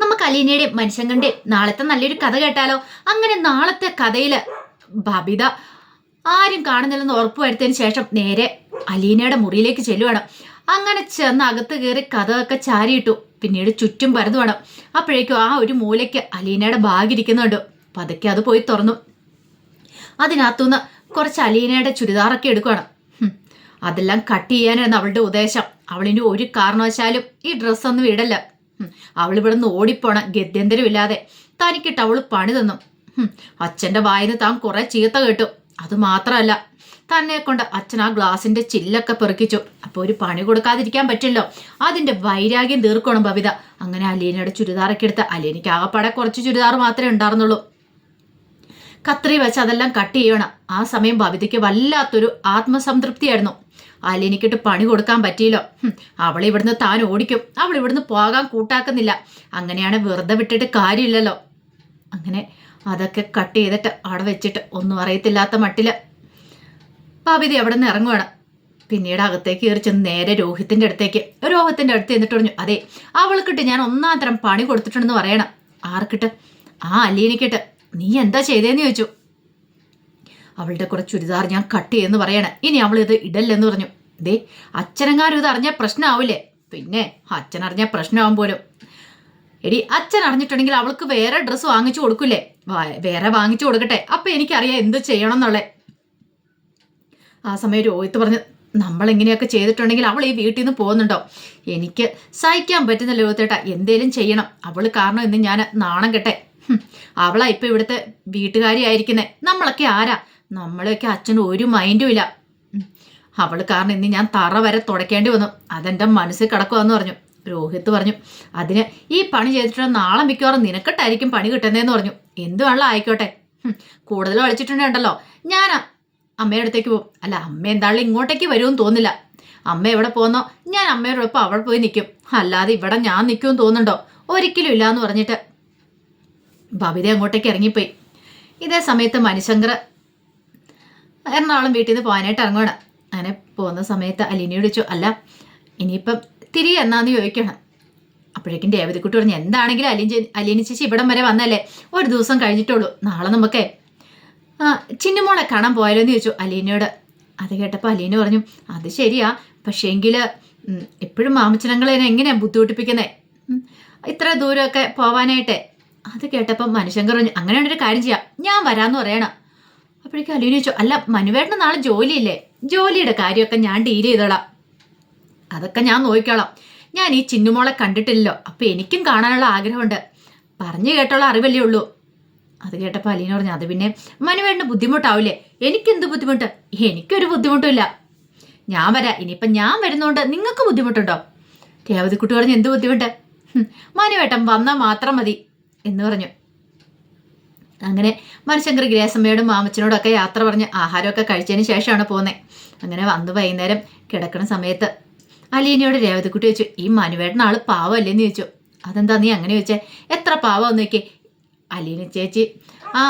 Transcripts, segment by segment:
നമുക്ക് അലീനയുടെയും മനുഷ്യങ്ങളുടെയും നാളത്തെ നല്ലൊരു കഥ കേട്ടാലോ? അങ്ങനെ നാളത്തെ കഥയില് ബബിത ആരും കാണുന്നില്ലെന്ന് ഉറപ്പുവരുത്തിയതിന് ശേഷം നേരെ അലീനയുടെ മുറിയിലേക്ക് ചെല്ലുവാണ്. അങ്ങനെ ചെന്ന് അകത്ത് കയറി കഥയൊക്കെ ചാരിയിട്ടു. പിന്നീട് ചുറ്റും പരതുവാണ്. അപ്പോഴേക്കും ആ ഒരു മൂലയ്ക്ക് അലീനയുടെ ബാഗ് ഇരിക്കുന്നുണ്ട്. പതുക്കെ അത് പോയി തുറന്നു. അതിനകത്തുനിന്ന് കുറച്ച് അലീനയുടെ ചുരിദാറൊക്കെ എടുക്കുകയാണ്. അതെല്ലാം കട്ട് ചെയ്യാനായിരുന്നു അവളുടെ ഉദ്ദേശം. അവളിന് ഒരു കാരണവശാലും ഈ ഡ്രസ്സൊന്നും ഇടല്ല. അവൾ ഇവിടെ നിന്ന് ഓടിപ്പോണം ഗത്യന്തരമില്ലാതെ. തനിക്കിട്ട് അവൾ പണി തന്നു. അച്ഛൻ്റെ വായിന്ന് താൻ കുറെ ചീത്ത കേട്ടു. അത് മാത്രമല്ല, തന്നെ കൊണ്ട് അച്ഛൻ ആ ഗ്ലാസിന്റെ ചില്ലൊക്കെ പെറുക്കിച്ചു. അപ്പോൾ ഒരു പണി കൊടുക്കാതിരിക്കാൻ പറ്റില്ലോ. അതിന്റെ വൈരാഗ്യം തീർക്കണം ബബിത. അങ്ങനെ അലീനയുടെ ചുരിദാറൊക്കെ എടുത്ത് അലീനയ്ക്ക് ആകപ്പാടെ കുറച്ച് ചുരിദാർ മാത്രമേ ഉണ്ടായിരുന്നുള്ളൂ. കത്രി വെച്ച് അതെല്ലാം കട്ട് ചെയ്യണം. ആ സമയം ബബിതയ്ക്ക് വല്ലാത്തൊരു ആത്മസംതൃപ്തിയായിരുന്നു. അലീനയ്ക്കിട്ട് പണി കൊടുക്കാൻ പറ്റിയില്ലോ. അവളിവിടുന്ന് താൻ ഓടിക്കും. അവളിവിടുന്ന് പോകാൻ കൂട്ടാക്കുന്നില്ല. അങ്ങനെയാണ് വെറുതെ വിട്ടിട്ട് കാര്യമില്ലല്ലോ. അങ്ങനെ അതൊക്കെ കട്ട് ചെയ്തിട്ട് അവിടെ വെച്ചിട്ട് ഒന്നും അറിയത്തില്ലാത്ത മട്ടില് ബബിത അവിടെ നിന്ന് ഇറങ്ങുവാണ്. പിന്നീട് അകത്തേക്ക് കയറി ചെന്ന് നേരെ രോഹിത്തിന്റെ അടുത്തേക്ക്. രോഹിത്തിന്റെ അടുത്ത് എന്നിട്ട് പറഞ്ഞു, അതെ, അവൾക്കിട്ട് ഞാൻ ഒന്നാം തരം പണി കൊടുത്തിട്ടുണ്ടെന്ന് പറയണം. ആർക്കിട്ട്? ആ അലീനയ്ക്കിട്ട്. നീ എന്താ ചെയ്തേന്ന് ചോദിച്ചു. അവളുടെ കൂടെ ചുരിദാർ ഞാൻ കട്ട് ചെയ്യുമെന്ന് പറയണം. ഇനി അവൾ ഇത് ഇടല്ലെന്ന് പറഞ്ഞു. ദേ, അച്ഛനെങ്ങാനും ഇത് അറിഞ്ഞാൽ പ്രശ്നമാവില്ലേ? പിന്നെ അച്ഛൻ അറിഞ്ഞാൽ പ്രശ്നമാവും പോലും. എടി, അച്ഛൻ അറിഞ്ഞിട്ടുണ്ടെങ്കിൽ അവൾക്ക് വേറെ ഡ്രസ്സ് വാങ്ങിച്ചു കൊടുക്കൂലേ? വേറെ വാങ്ങിച്ചു കൊടുക്കട്ടെ. അപ്പൊ എനിക്കറിയാം എന്ത് ചെയ്യണം എന്നുള്ളേ. ആ സമയം രോഹിത്ത് പറഞ്ഞു, നമ്മൾ ഇങ്ങനെയൊക്കെ ചെയ്തിട്ടുണ്ടെങ്കിൽ അവൾ ഈ വീട്ടിൽ നിന്ന് പോകുന്നുണ്ടോ? എനിക്ക് സഹിക്കാൻ പറ്റുന്നില്ല രോഹിത്തേട്ടാ. എന്തേലും ചെയ്യണം. അവൾ കാരണം ഇന്ന് ഞാൻ നാണം കെട്ടെ. അവളാ ഇപ്പൊ ഇവിടുത്തെ വീട്ടുകാരിയായിരിക്കുന്നേ. നമ്മളൊക്കെ ആരാ? നമ്മളെയൊക്കെ അച്ഛന് ഒരു മൈൻഡും ഇല്ല. അവൾ കാരണം ഇന്ന് ഞാൻ തറ വരെ തുടയ്ക്കേണ്ടി വന്നു. അതെന്റെ മനസ്സിൽ കിടക്കുവാന്ന് പറഞ്ഞു. രോഹിത്ത് പറഞ്ഞു, അതിന് ഈ പണി ചെയ്തിട്ട് നാളെ മിക്കവാറും നിനക്കിട്ടായിരിക്കും പണി കിട്ടുന്നതെന്ന് പറഞ്ഞു. എന്ത് വേണം ആയിക്കോട്ടെ. കൂടുതൽ കളിച്ചിട്ടുണ്ടല്ലോ, ഞാൻ അമ്മയുടെ അടുത്തേക്ക് പോകും. അല്ല, അമ്മ എന്തായാലും ഇങ്ങോട്ടേക്ക് വരുമെന്ന് തോന്നില്ല. അമ്മ എവിടെ പോകുന്നോ ഞാൻ അമ്മയോടൊപ്പം അവിടെ പോയി നിൽക്കും. അല്ലാതെ ഇവിടെ ഞാൻ നിൽക്കുമെന്ന് തോന്നുന്നുണ്ടോ? ഒരിക്കലും ഇല്ല എന്ന് പറഞ്ഞിട്ട് ബബിത അങ്ങോട്ടേക്ക് ഇറങ്ങിപ്പോയി. ഇതേ സമയത്ത് മണിശങ്കർ എറണാകുളം വീട്ടിൽ നിന്ന് പോകാനായിട്ട് ഇറങ്ങുകയാണ്. അങ്ങനെ പോകുന്ന സമയത്ത് അലീനയോട് ചോദിച്ചു, അല്ല ഇനിയിപ്പം തിരികെ എന്നാന്ന് ചോദിക്കണം. അപ്പോഴേക്കും രേവതിക്കുട്ടി പറഞ്ഞു, എന്താണെങ്കിലും അലീന ചേച്ചി ഇവിടം വരെ വന്നല്ലേ, ഒരു ദിവസം കഴിഞ്ഞിട്ടുള്ളൂ. നാളെ നമുക്കേ ചിന്നുമോളെ കാണാൻ പോയാലോ എന്ന് ചോദിച്ചു അലീനയോട്. അത് കേട്ടപ്പോൾ അലീന പറഞ്ഞു, അത് ശരിയാ, പക്ഷേങ്കിൽ എപ്പോഴും മാമച്ചനങ്ങളെ എങ്ങനെയാ ബുദ്ധിമുട്ടിപ്പിക്കുന്നേ ഇത്ര ദൂരമൊക്കെ പോവാനായിട്ട്. അത് കേട്ടപ്പം മനുശങ്കർ പറഞ്ഞു, അങ്ങനെയുള്ളൊരു കാര്യം ചെയ്യാം, ഞാൻ വരാമെന്ന് പറയണം. അപ്പോഴേക്കും അലീന ചോദിച്ചു, അല്ല മനുവേട്ടന് നാളെ ജോലിയില്ലേ? ജോലിയുടെ കാര്യമൊക്കെ ഞാൻ ഡീൽ ചെയ്തോളാം. അതൊക്കെ ഞാൻ നോക്കിക്കോളാം. ഞാൻ ഈ ചിന്നുമോളെ കണ്ടിട്ടില്ലല്ലോ, അപ്പം എനിക്കും കാണാനുള്ള ആഗ്രഹമുണ്ട്. പറഞ്ഞു കേട്ടുള്ള അറിവല്ലേ ഉള്ളൂ. അത് കേട്ടപ്പോൾ അലീന പറഞ്ഞു, അത് പിന്നെ മനുവേട്ടന് ബുദ്ധിമുട്ടാവില്ലേ? എനിക്കെന്ത് ബുദ്ധിമുട്ട്? എനിക്കൊരു ബുദ്ധിമുട്ടില്ല. ഞാൻ വരാം. ഇനിയിപ്പം ഞാൻ വരുന്നതുകൊണ്ട് നിങ്ങൾക്ക് ബുദ്ധിമുട്ടുണ്ടോ? രേവതിക്കുട്ടി പറഞ്ഞു, എന്ത് ബുദ്ധിമുട്ട്? മനുവേട്ടൻ വന്നാൽ മാത്രം മതി എന്ന് പറഞ്ഞു. അങ്ങനെ മനുശങ്കർ ഗ്രേസമ്മയോടും മാമച്ചനോടും ഒക്കെ യാത്ര പറഞ്ഞ് ആഹാരമൊക്കെ കഴിച്ചതിന് ശേഷമാണ് പോകുന്നത്. അങ്ങനെ വന്ന് വൈകുന്നേരം കിടക്കുന്ന സമയത്ത് അലീനയോട് രേവതിക്കുട്ടി ചോദിച്ചു, ഈ മനുവേട്ടൻ ആള് പാവമല്ലേന്ന് ചോദിച്ചു. അതെന്താ നീ അങ്ങനെ ചോദിച്ചേ? എത്ര പാവമെന്ന് നോക്കി. അലീന ചേച്ചി ആ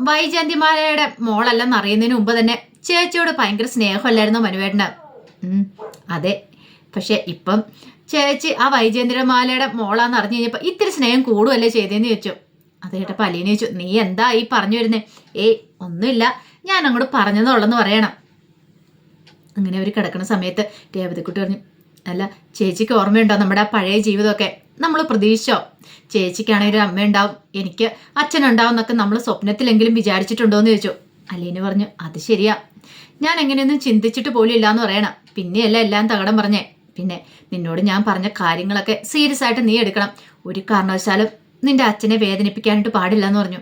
വൈജയന്തിമാലയുടെ മോളല്ലെന്ന് അറിയുന്നതിന് മുമ്പ് തന്നെ ചേച്ചിയോട് ഭയങ്കര സ്നേഹമല്ലായിരുന്നോ മനുവേട്ടന്? അതെ, പക്ഷെ ഇപ്പം ചേച്ചി ആ വൈജയന്തിമാലയുടെ മോളാന്ന് അറിഞ്ഞു കഴിഞ്ഞപ്പോൾ ഇത്തിരി സ്നേഹം കൂടുമല്ലേ ചെയ്തേന്ന് ചോദിച്ചു. അത് കേട്ടപ്പോൾ അലീന ചോദിച്ചു, നീ എന്താ ഈ പറഞ്ഞു വരുന്നേ? ഏയ് ഒന്നുമില്ല, ഞാൻ അങ്ങോട്ട് പറഞ്ഞതുള്ളെന്ന് പറയണം. അങ്ങനെ അവർ കിടക്കുന്ന സമയത്ത് രേവതിക്കുട്ടി പറഞ്ഞു, അല്ല ചേച്ചിക്ക് ഓർമ്മയുണ്ടോ നമ്മുടെ ആ പഴയ ജീവിതമൊക്കെ? നമ്മൾ പ്രതീക്ഷിച്ചോ ചേച്ചിക്കാണെങ്കിൽ ഒരു അമ്മയുണ്ടാവും, എനിക്ക് അച്ഛനുണ്ടാവും എന്നൊക്കെ നമ്മൾ സ്വപ്നത്തിലെങ്കിലും വിചാരിച്ചിട്ടുണ്ടോ എന്ന് ചോദിച്ചു. അലീന പറഞ്ഞു, അത് ശരിയാ, ഞാൻ എങ്ങനെയൊന്നും ചിന്തിച്ചിട്ട് പോലും ഇല്ലാന്ന് പറയണം. പിന്നെയല്ല എല്ലാം തകടം പറഞ്ഞേ. പിന്നെ നിന്നോട് ഞാൻ പറഞ്ഞ കാര്യങ്ങളൊക്കെ സീരിയസ് ആയിട്ട് നീ എടുക്കണം. ഒരു കാരണവശാലും നിന്റെ അച്ഛനെ വേദനിപ്പിക്കാനായിട്ട് പാടില്ല എന്ന് പറഞ്ഞു.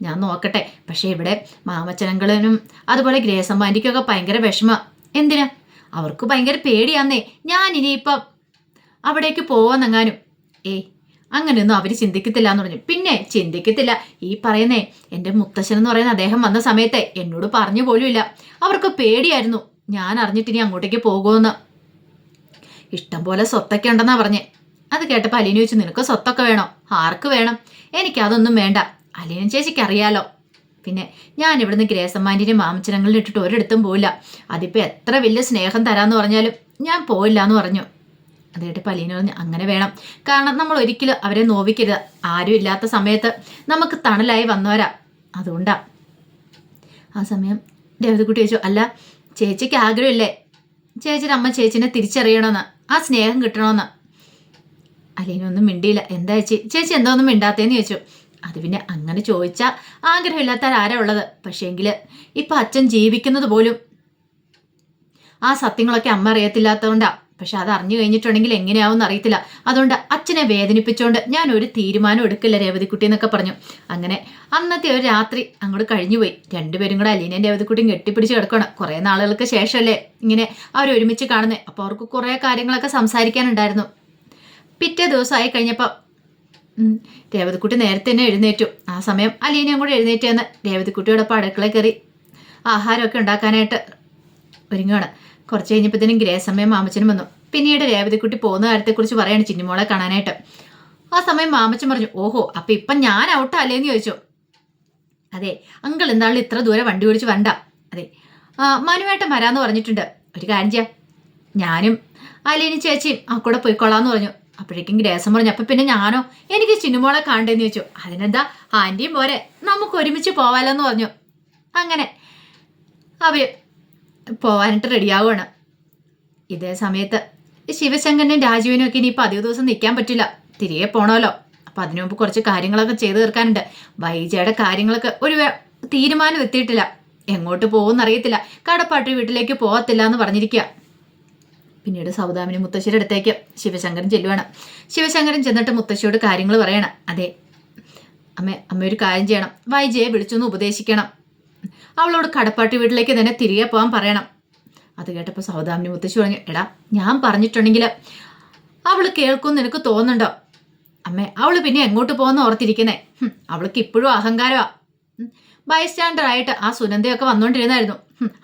ഞാൻ നോക്കട്ടെ. പക്ഷെ ഇവിടെ മാമച്ചനങ്ങളും അതുപോലെ ഗ്രേസമ്മാൻ്റിക്കൊക്കെ ഭയങ്കര വിഷമ. എന്തിനാ? അവർക്ക് ഭയങ്കര പേടിയാന്നേ ഞാൻ ഇനിയിപ്പം അവിടേക്ക് പോവാന്നെങ്ങാനും. അങ്ങനെയൊന്നും അവർ ചിന്തിക്കത്തില്ല എന്ന് പറഞ്ഞു. പിന്നെ ചിന്തിക്കത്തില്ല. ഈ പറയുന്നേ എൻ്റെ മുത്തശ്ശൻ എന്ന് പറയുന്ന അദ്ദേഹം വന്ന സമയത്തെ എന്നോട് പറഞ്ഞു പോലും ഇല്ല. അവർക്ക് പേടിയായിരുന്നു ഞാൻ അറിഞ്ഞിട്ട് ഇനി അങ്ങോട്ടേക്ക് പോകുമെന്ന്. ഇഷ്ടം പോലെ സ്വത്തൊക്കെ ഉണ്ടെന്നാ പറഞ്ഞേ. അത് കേട്ടപ്പോൾ അലീന ചോദിച്ചു, നിനക്ക് സ്വത്തൊക്കെ വേണോ? ആർക്ക് വേണം? എനിക്കതൊന്നും വേണ്ട. അലീന ചേച്ചിക്ക് അറിയാലോ. പിന്നെ ഞാൻ ഇവിടുന്ന് ഗ്രേസമ്മാൻ്റെയും മാമച്ചനങ്ങളിലും ഇട്ടിട്ട് ഒരിടത്തും പോയില്ല. അതിപ്പോൾ എത്ര വലിയ സ്നേഹം തരാമെന്ന് പറഞ്ഞാലും ഞാൻ പോയില്ല എന്ന് പറഞ്ഞു. അത് കേട്ടപ്പോൾ അലീന പറഞ്ഞു അങ്ങനെ വേണം, കാരണം നമ്മൾ ഒരിക്കലും അവരെ നോവിക്കരുത്. ആരും ഇല്ലാത്ത സമയത്ത് നമുക്ക് തണലായി വന്നവരാ, അതുകൊണ്ടാ. ആ സമയം രേവതിക്കുട്ടി ചോദിച്ചു, അല്ല ചേച്ചിക്ക് ആഗ്രഹമില്ലേ ചേച്ചിയുടെ അമ്മ ചേച്ചിനെ തിരിച്ചറിയണമെന്ന്, ആ സ്നേഹം കിട്ടണമെന്ന്? അലീന ഒന്നും മിണ്ടിയില്ല. എന്താ ചേച്ചി എന്താ ഒന്നും മിണ്ടാത്തേന്ന് ചോദിച്ചു. അത് പിന്നെ അങ്ങനെ ചോദിച്ചാൽ ആഗ്രഹമില്ലാത്ത ആരാ ഉള്ളത്? പക്ഷേങ്കിൽ ഇപ്പം അച്ഛൻ ജീവിക്കുന്നത് പോലും ആ സത്യങ്ങളൊക്കെ അമ്മ അറിയത്തില്ലാത്തതുകൊണ്ടാ. പക്ഷെ അത് അറിഞ്ഞു കഴിഞ്ഞിട്ടുണ്ടെങ്കിൽ എങ്ങനെയാവും അറിയത്തില്ല. അതുകൊണ്ട് അച്ഛനെ വേദനിപ്പിച്ചുകൊണ്ട് ഞാൻ ഒരു തീരുമാനം എടുക്കില്ല രേവതിക്കുട്ടി എന്നൊക്കെ പറഞ്ഞു. അങ്ങനെ അന്നത്തെ ഒരു രാത്രി അങ്ങോട്ട് കഴിഞ്ഞുപോയി. രണ്ടുപേരും കൂടെ അലീനയും രേവതിക്കുട്ടിയും കെട്ടിപ്പിടിച്ച് കിടക്കണം. കുറേ നാളുകൾക്ക് ശേഷമല്ലേ ഇങ്ങനെ അവർ ഒരുമിച്ച് കാണുന്നത്. അപ്പോൾ അവർക്ക് കുറേ കാര്യങ്ങളൊക്കെ സംസാരിക്കാനുണ്ടായിരുന്നു. പിറ്റേ ദിവസമായി കഴിഞ്ഞപ്പോൾ രേവതിക്കുട്ടി നേരത്തെ തന്നെ എഴുന്നേറ്റു. ആ സമയം അലീനയും കൂടെ എഴുന്നേറ്റ് എന്ന് രേവതിക്കുട്ടിയോടൊപ്പം അടുക്കളയിൽ കയറി ആഹാരമൊക്കെ ഉണ്ടാക്കാനായിട്ട് ഒരുങ്ങുകയാണ്. കുറച്ച് കഴിഞ്ഞപ്പോഴത്തേനും ഗ്രേസമ്മയും മാമച്ചനും വന്നു. പിന്നീട് രേവതിക്കുട്ടി പോകുന്ന കാര്യത്തെക്കുറിച്ച് പറയാണ് ചിന്നിമോളെ കാണാനായിട്ട്. ആ സമയം മാമച്ചൻ പറഞ്ഞു, ഓഹോ അപ്പം ഇപ്പം ഞാൻ ഔട്ടല്ലേന്ന് ചോദിച്ചു. അതെ അങ്കിൾ എന്തായാലും ഇത്ര ദൂരെ വണ്ടി ഓടിച്ച് വരണ്ട. അതെ മനുവേട്ടൻ വരാമെന്ന് പറഞ്ഞിട്ടുണ്ട്. ഒരു കാര്യം ചെയ്യാം, ഞാനും അലീനി ചേച്ചിയും ആ കൂടെ പോയിക്കൊള്ളാന്ന് പറഞ്ഞു. അപ്പോഴേക്കും ഗ്രേസം പറഞ്ഞു, അപ്പം പിന്നെ ഞാനോ, എനിക്ക് ചിന്നുമോളെ കാണണ്ടേന്ന് ചോദിച്ചു. അതിനെന്താ ആൻറ്റിയും പോരെ, നമുക്ക് ഒരുമിച്ച് പോവാലോന്ന് പറഞ്ഞു. അങ്ങനെ അവർ പോവാനായിട്ട് റെഡിയാവുകയാണ്. ഇതേ സമയത്ത് ശിവശങ്കരനും രാജുവിനും ഒക്കെ ഇനി പതിവ് ദിവസം നിൽക്കാൻ പറ്റില്ല, തിരികെ പോകണമല്ലോ. അപ്പം അതിനു മുമ്പ് കുറച്ച് കാര്യങ്ങളൊക്കെ ചെയ്തു തീർക്കാനുണ്ട്. വൈജയുടെ കാര്യങ്ങളൊക്കെ ഒരു തീരുമാനം എത്തിയിട്ടില്ല. എങ്ങോട്ട് പോകുമെന്ന് അറിയത്തില്ല. കടപ്പാട്ടി വീട്ടിലേക്ക് പോകത്തില്ല എന്ന് പറഞ്ഞിരിക്കുക. പിന്നീട് സൗദാമിനി മുത്തശ്ശിയുടെ അടുത്തേക്ക് ശിവശങ്കരൻ ചെല്ലുവാണ്. ശിവശങ്കരൻ ചെന്നിട്ട് മുത്തശ്ശിയോട് കാര്യങ്ങൾ പറയണം. അതെ അമ്മ ഒരു കാര്യം ചെയ്യണം, വൈജയെ വിളിച്ചൊന്ന് ഉപദേശിക്കണം. അവളോട് കടപ്പാട്ടി വീട്ടിലേക്ക് തന്നെ തിരികെ പോകാൻ പറയണം. അത് കേട്ടപ്പോൾ സൗദാമിനി മുത്തശ്ശി പറഞ്ഞു, എടാ ഞാൻ പറഞ്ഞിട്ടുണ്ടെങ്കിൽ അവൾ കേൾക്കുമെന്ന് നിനക്ക് തോന്നുന്നുണ്ടോ? അമ്മേ അവൾ പിന്നെ എങ്ങോട്ട് പോകുന്ന ഓർത്തിരിക്കുന്നേ? അവൾക്ക് ഇപ്പോഴും അഹങ്കാരമാ. ബൈസ്റ്റാൻഡറായിട്ട് ആ സുനന്ദയൊക്കെ വന്നുകൊണ്ടിരുന്നായിരുന്നു.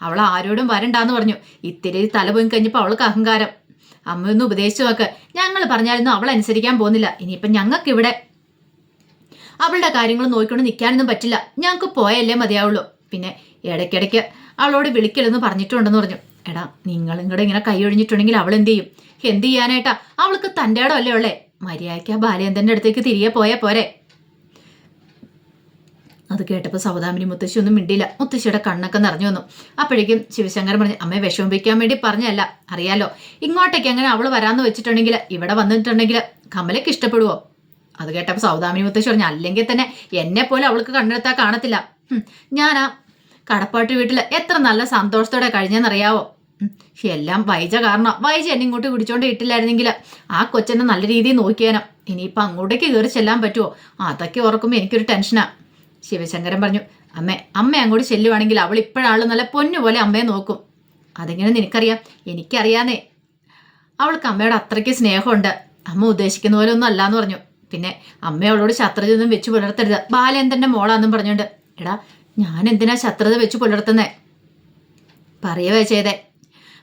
അവൾ ആരോടും വരണ്ടാന്ന് പറഞ്ഞു. ഇത്തിരി തല പോയി കഴിഞ്ഞപ്പോൾ അവൾക്ക് അഹങ്കാരം. അമ്മയൊന്ന് ഉപദേശിച്ചു നോക്ക്. ഞങ്ങൾ പറഞ്ഞാലൊന്നും അവൾ അനുസരിക്കാൻ പോകുന്നില്ല. ഇനിയിപ്പം ഞങ്ങൾക്കിവിടെ അവളുടെ കാര്യങ്ങൾ നോക്കിക്കൊണ്ട് നിൽക്കാനൊന്നും പറ്റില്ല. ഞങ്ങൾക്ക് പോയല്ലേ മതിയാവുള്ളൂ. പിന്നെ ഇടയ്ക്കിടയ്ക്ക് അവളോട് വിളിക്കലെന്ന് പറഞ്ഞിട്ടുണ്ടെന്ന് പറഞ്ഞു. എടാ നിങ്ങളും കൂടെ ഇങ്ങനെ കൈ ഒഴിഞ്ഞിട്ടുണ്ടെങ്കിൽ അവൾ എന്ത് ചെയ്യും? എന്ത് ചെയ്യാനായിട്ടാ? അവൾക്ക് തൻ്റെ ഇടമല്ലേ ഉള്ളേ. മര്യാദയ്ക്ക് ആ ബാലേന്ദ്രൻ്റെ അടുത്തേക്ക് തിരികെ പോയാൽ പോരെ. അത് കേട്ടപ്പോൾ സൗദാമിനി മുത്തശ്ശി ഒന്നും മിണ്ടിയില്ല. മുത്തശ്ശിയുടെ കണ്ണൊക്കെ നിറഞ്ഞു വന്നു. അപ്പോഴേക്കും ശിവശങ്കരൻ പറഞ്ഞു, അമ്മയെ വിഷമിപ്പിക്കാൻ വേണ്ടി പറഞ്ഞല്ല, അറിയാലോ ഇങ്ങോട്ടേക്ക് അങ്ങനെ അവൾ വരാമെന്ന് വെച്ചിട്ടുണ്ടെങ്കിൽ ഇവിടെ വന്നിട്ടുണ്ടെങ്കിൽ കമലയ്ക്ക് ഇഷ്ടപ്പെടുവോ? അത് കേട്ടപ്പോൾ സൗദാമിനി മുത്തശ്ശി പറഞ്ഞു, അല്ലെങ്കിൽ തന്നെ എന്നെ പോലെ അവൾക്ക് കണ്ടെടുത്താൽ കാണത്തില്ല. ഞാൻ ആ കടപ്പാട്ട് വീട്ടിൽ എത്ര നല്ല സന്തോഷത്തോടെ കഴിഞ്ഞെന്നറിയാവോ? എല്ലാം വൈജ കാരണം. വൈജ എന്നെ ഇങ്ങോട്ട് പിടിച്ചോണ്ട് ഇട്ടില്ലായിരുന്നെങ്കിൽ ആ കൊച്ചെന്നെ നല്ല രീതിയിൽ നോക്കിയാനോ. ഇനിയിപ്പോൾ അങ്ങോട്ടേക്ക് കയറി ചെല്ലാൻ പറ്റുമോ? അതൊക്കെ ഓർക്കുമ്പോൾ എനിക്കൊരു ടെൻഷനാ. ശിവശങ്കരൻ പറഞ്ഞു, അമ്മ അങ്ങോട്ട് ചെല്ലുവാണെങ്കിൽ അവൾ ഇപ്പോഴാളും നല്ല പൊന്നുപോലെ അമ്മയെ നോക്കും. അതെങ്ങനെ നിനക്കറിയാം? എനിക്കറിയാന്നേ. അവൾക്ക് അമ്മയോട് അത്രയ്ക്ക് സ്നേഹമുണ്ട്. അമ്മ ഉദ്ദേശിക്കുന്ന പോലെ ഒന്നും അല്ലാന്ന് പറഞ്ഞു. പിന്നെ അമ്മ അവളോട് ശത്രുതയൊന്നും വെച്ച് പുലർത്തരുത്, ബാലേന്ദ്രൻ്റെ മോളാന്നും പറഞ്ഞോണ്ട്. എടാ ഞാൻ എന്തിനാ ശത്രുത വെച്ച് പുലർത്തുന്നേ? പറയുക ചെയ്തേ.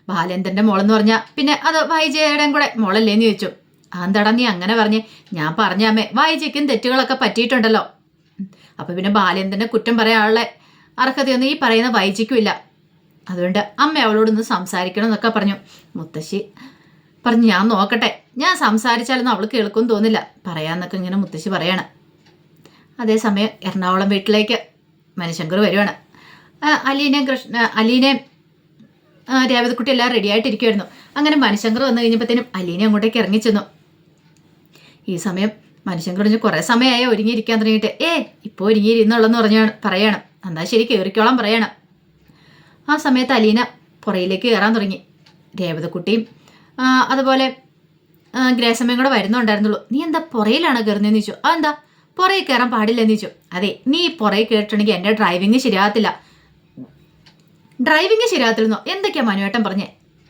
ബാലേന്ദ്രൻ്റെ മോളെന്ന് പറഞ്ഞാൽ പിന്നെ അത് വൈജയുടെയും കൂടെ മോളല്ലേന്ന് ചോദിച്ചു. അതെന്താടാ നീ അങ്ങനെ പറഞ്ഞേ? ഞാൻ പറഞ്ഞ അമ്മേ വൈജയ്ക്കും തെറ്റുകളൊക്കെ പറ്റിയിട്ടുണ്ടല്ലോ. അപ്പം പിന്നെ ബാലേന്ദ്രനെ കുറ്റം പറയാനുള്ള അർഹതയൊന്നും ഈ പറയുന്ന വൈജയ്ക്കും ഇല്ല. അതുകൊണ്ട് അമ്മ അവളോടൊന്ന് സംസാരിക്കണം എന്നൊക്കെ പറഞ്ഞു. മുത്തശ്ശി പറഞ്ഞു, ഞാൻ നോക്കട്ടെ, ഞാൻ സംസാരിച്ചാലൊന്നും അവൾ കേൾക്കുമെന്ന് തോന്നില്ല, പറയാന്നൊക്കെ ഇങ്ങനെ മുത്തശ്ശി പറയാണ്. അതേസമയം എറണാകുളം വീട്ടിലേക്ക് മനശങ്കർ വരുവാണ്. അലീനയും രേവതിക്കുട്ടി എല്ലാം റെഡി ആയിട്ടിരിക്കുമായിരുന്നു. അങ്ങനെ മനശങ്കർ വന്നു കഴിഞ്ഞപ്പോഴത്തേനും അലീന അങ്ങോട്ടേക്ക് ഇറങ്ങിച്ചെന്നു. ഈ സമയം മനശങ്കർ പറഞ്ഞു, കുറേ സമയമായ ഒരുങ്ങിയിരിക്കാൻ തുടങ്ങിയിട്ട്. ഇപ്പോൾ ഒരുങ്ങിയിരുന്നുള്ളെന്ന് പറയണം. എന്നാൽ ശരി കയറിക്കോളാൻ പറയണം. ആ സമയത്ത് അലീന പുറയിലേക്ക് കയറാൻ തുടങ്ങി. രേവതിക്കുട്ടിയും അതുപോലെ ഗ്രേസമ്മയും കൂടെ വരുന്നുണ്ടായിരുന്നുള്ളൂ. നീ എന്താ പുറയിലാണോ കയറുന്നതെന്ന് ചോദിച്ചു. അതെന്താ പുറയിൽ കയറാൻ പാടില്ലെന്ന് ചോദിച്ചു. അതെ നീ പുറയിൽ കയറിയിട്ടുണ്ടെങ്കിൽ എൻ്റെ ഡ്രൈവിങ് ശരിയാകത്തില്ല. ഡ്രൈവിങ് ശരിയാകത്തില്ലെന്നോ? എന്തൊക്കെയാ മനുവേട്ടൻ പറഞ്ഞേ?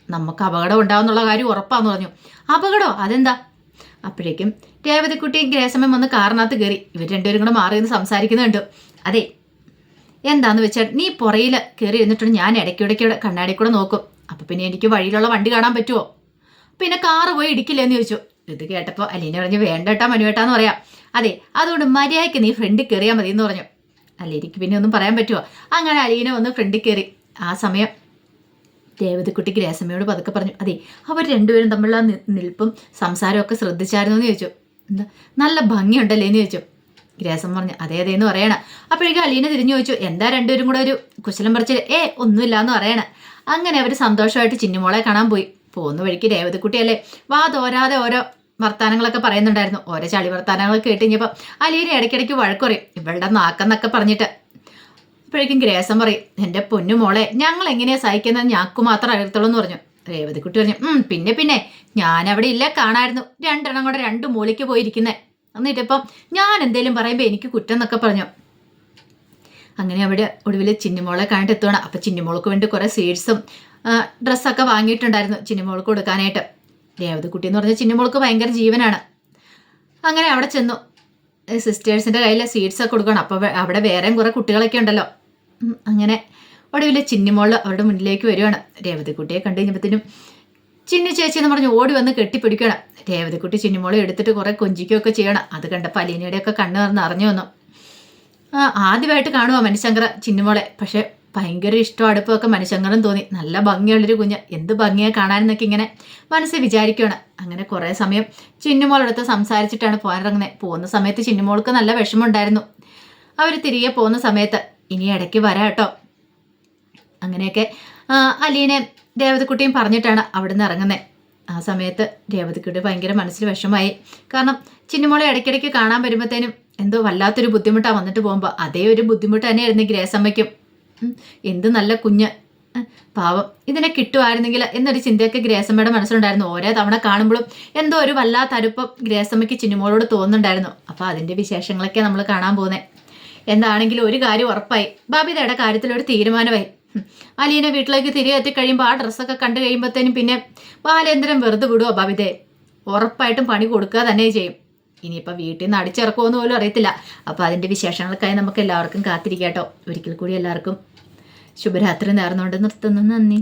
നമുക്ക് അപകടം ഉണ്ടാവുന്നുള്ള കാര്യം ഉറപ്പാന്ന് പറഞ്ഞു. അപകടമോ? അതെന്താ? അപ്പോഴേക്കും രേവതിക്കുട്ടിയും ഗ്രേസമ്മയും വന്ന് കാറിനകത്ത് കയറി. ഇവർ രണ്ടുപേരും കൂടെ മാറി നിന്ന് സംസാരിക്കുന്നുണ്ട്. അതെ എന്താന്ന് വെച്ചാൽ നീ പുറയിൽ കയറി ഇരുന്നിട്ടുണ്ട്, ഞാൻ ഇടയ്ക്കിടയ്ക്ക് കണ്ണാടി കൂടെ നോക്കും. അപ്പം പിന്നെ എനിക്ക് വഴിയിലുള്ള വണ്ടി കാണാൻ പറ്റുമോ? പിന്നെ കാറ് പോയി ഇടിക്കില്ലെന്ന് ചോദിച്ചു. ഇത് കേട്ടപ്പോൾ അലീന പറഞ്ഞു, വേണ്ടട്ടാ മനുവേട്ടാന്ന് പറയാം. അതെ അതുകൊണ്ട് മര്യാദയ്ക്ക് നീ ഫ്രണ്ടിൽ കയറിയാൽ മതി എന്ന് പറഞ്ഞു. അല്ല എനിക്ക് പിന്നെ ഒന്നും പറയാൻ പറ്റുമോ? അങ്ങനെ അലീന വന്ന് ഫ്രണ്ടിൽ കയറി. ആ സമയം രേവതിക്കുട്ടി ഗ്രേസമ്മയോട് പതുക്കെ പറഞ്ഞു, അതെ അവർ രണ്ടുപേരും തമ്മിലുള്ള നിൽപ്പും സംസാരമൊക്കെ ശ്രദ്ധിച്ചായിരുന്നു എന്ന് ചോദിച്ചു. എന്താ നല്ല ഭംഗിയുണ്ടല്ലേ എന്ന് ചോദിച്ചു. ഗ്രേസം പറഞ്ഞു, അതെ എന്ന് പറയണ. അപ്പോഴേക്കും അലീന തിരിഞ്ഞു ചോദിച്ചു, എന്താ രണ്ടുപേരും കൂടെ ഒരു കുശലം പറിച്ചില്ല? ഒന്നുമില്ല എന്ന് പറയണ. അങ്ങനെ അവർ സന്തോഷമായിട്ട് ചിന്നുമോളെ കാണാൻ പോയി. പോകുന്ന വഴിക്ക് രേവതിക്കുട്ടിയല്ലേ വാ തോരാതെ ഓരോ വർത്താനങ്ങളൊക്കെ പറയുന്നുണ്ടായിരുന്നു. ഓരോ ചളി വർത്താനങ്ങളൊക്കെ കേട്ട് കഴിഞ്ഞപ്പോൾ അലീന ഇടയ്ക്കിടയ്ക്ക് വഴക്ക് പറയും, ഇവളുടെ നാക്കെന്നൊക്കെ പറഞ്ഞിട്ട്. അപ്പോഴേക്കും ഗ്രേസം പറയും, എൻ്റെ പൊന്നു മോളെ ഞങ്ങൾ എങ്ങനെയാ സഹിക്കുന്നത് ഞങ്ങൾക്ക് മാത്രം അറിയത്തുള്ളൂ എന്ന് പറഞ്ഞു. രേവതിക്കുട്ടി പറഞ്ഞു, പിന്നെ ഞാനവിടെ ഇല്ല കാണായിരുന്നു, രണ്ടെണ്ണം കൂടെ രണ്ട് മൂലയ്ക്ക് പോയിരിക്കുന്നേ. എന്നിട്ടിപ്പം ഞാൻ എന്തേലും പറയുമ്പോൾ എനിക്ക് കുറ്റം എന്നൊക്കെ പറഞ്ഞു. അങ്ങനെ അവിടെ ഒടുവിൽ ചിന്നുമോളെ കണ്ടിട്ട് എത്തുകയാണ്. അപ്പം ചിന്നുമോൾക്ക് വേണ്ടി കുറേ സ്വീറ്റ്സും ഡ്രസ്സൊക്കെ വാങ്ങിയിട്ടുണ്ടായിരുന്നു ചിന്നുമോൾക്ക് കൊടുക്കാനായിട്ട്. രേവതിക്കുട്ടി എന്ന് പറഞ്ഞാൽ ചിന്നുമോൾക്ക് ഭയങ്കര ജീവനാണ്. അങ്ങനെ അവിടെ ചെന്നു സിസ്റ്റേഴ്സിൻ്റെ കയ്യിൽ സ്വീറ്റ്സൊക്കെ കൊടുക്കണം. അപ്പോൾ അവിടെ വേറെയും കുറേ കുട്ടികളൊക്കെ ഉണ്ടല്ലോ. അങ്ങനെ ഒടുവിൽ ചിന്നുമോൾ അവരുടെ മുന്നിലേക്ക് വരുവാണ്. രേവതിക്കുട്ടിയെ കണ്ടു കഴിഞ്ഞപ്പോഴത്തേനും ചിന്നു ചേച്ചി എന്ന് പറഞ്ഞ് ഓടി വന്ന് കെട്ടിപ്പിടിക്കണം. രേവതിക്കുട്ടി ചിന്നുമോളെ എടുത്തിട്ട് കുറേ കൊഞ്ചിക്കുകയൊക്കെ ചെയ്യണം. അത് കണ്ടപ്പോൾ അലീനയുടെയൊക്കെ കണ്ണ് പറഞ്ഞ് അറിഞ്ഞു വന്നു. ആദ്യമായിട്ട് കാണുക മനുശങ്കർ ചിന്നുമോളെ. പക്ഷെ ഭയങ്കര ഇഷ്ടം അടുപ്പമൊക്കെ മനുശങ്കറും തോന്നി. നല്ല ഭംഗിയുള്ളൊരു കുഞ്ഞ്, എന്ത് ഭംഗിയെ കാണാനെന്നൊക്കെ ഇങ്ങനെ മനസ്സിൽ വിചാരിക്കുകയാണ്. അങ്ങനെ കുറേ സമയം ചിന്നുമോളടുത്ത് സംസാരിച്ചിട്ടാണ് പോകാനിറങ്ങുന്നത്. പോകുന്ന സമയത്ത് ചിന്നുമോൾക്ക് നല്ല വിഷമമുണ്ടായിരുന്നു. അവർ തിരികെ പോകുന്ന സമയത്ത് ഇനി ഇടയ്ക്ക് വരാം കേട്ടോ, അങ്ങനെയൊക്കെ അലീനെ രേവതിക്കുട്ടിയും പറഞ്ഞിട്ടാണ് അവിടെ നിന്ന് ഇറങ്ങുന്നത്. ആ സമയത്ത് രേവതിക്കുട്ടി ഭയങ്കര മനസ്സിൽ വിഷമമായി. കാരണം ചിന്നുമോളെ ഇടയ്ക്കിടയ്ക്ക് കാണാൻ വരുമ്പോഴത്തേനും എന്തോ വല്ലാത്തൊരു ബുദ്ധിമുട്ടാണ് വന്നിട്ട് പോകുമ്പോൾ. അതേ ഒരു ബുദ്ധിമുട്ട് തന്നെയായിരുന്നു ഗ്രേസമ്മയ്ക്കും. എന്ത് നല്ല കുഞ്ഞ്, പാവം, ഇതിനെ കിട്ടുമായിരുന്നെങ്കിൽ എന്നൊരു ചിന്തയൊക്കെ ഗ്രേസമ്മയുടെ മനസ്സിലുണ്ടായിരുന്നു. ഓരോ തവണ കാണുമ്പോഴും എന്തോ ഒരു വല്ലാത്ത അടുപ്പം ഗ്രേസമ്മയ്ക്ക് ചിന്നുമോളോട് തോന്നുന്നുണ്ടായിരുന്നു. അപ്പോൾ അതിൻ്റെ വിശേഷങ്ങളൊക്കെ നമ്മൾ കാണാൻ പോകുന്നത്. എന്താണെങ്കിലും ഒരു കാര്യം ഉറപ്പായി, ബബിതയുടെ കാര്യത്തിലൊരു തീരുമാനമായി. അലീനെ വീട്ടിലേക്ക് തിരികെ എത്തിക്കഴിയുമ്പോൾ ആ ഡ്രസ്സൊക്കെ കണ്ടു കഴിയുമ്പോഴത്തേനും പിന്നെ ബാലേന്ദ്രൻ വെറുതെ വിടുവോ ബബിതയെ? ഉറപ്പായിട്ടും പണി കൊടുക്കുക തന്നെ ചെയ്യും. ഇനിയിപ്പോൾ വീട്ടിൽ നിന്ന് അടിച്ചിറക്കുമെന്ന് പോലും അറിയത്തില്ല. അപ്പോൾ അതിൻ്റെ വിശേഷങ്ങൾക്കായി നമുക്ക് എല്ലാവർക്കും കാത്തിരിക്കാം കേട്ടോ. ഒരിക്കൽ കൂടി എല്ലാവർക്കും ശുഭരാത്രി നേർന്നുകൊണ്ട് നിർത്തുന്നു. നന്ദി.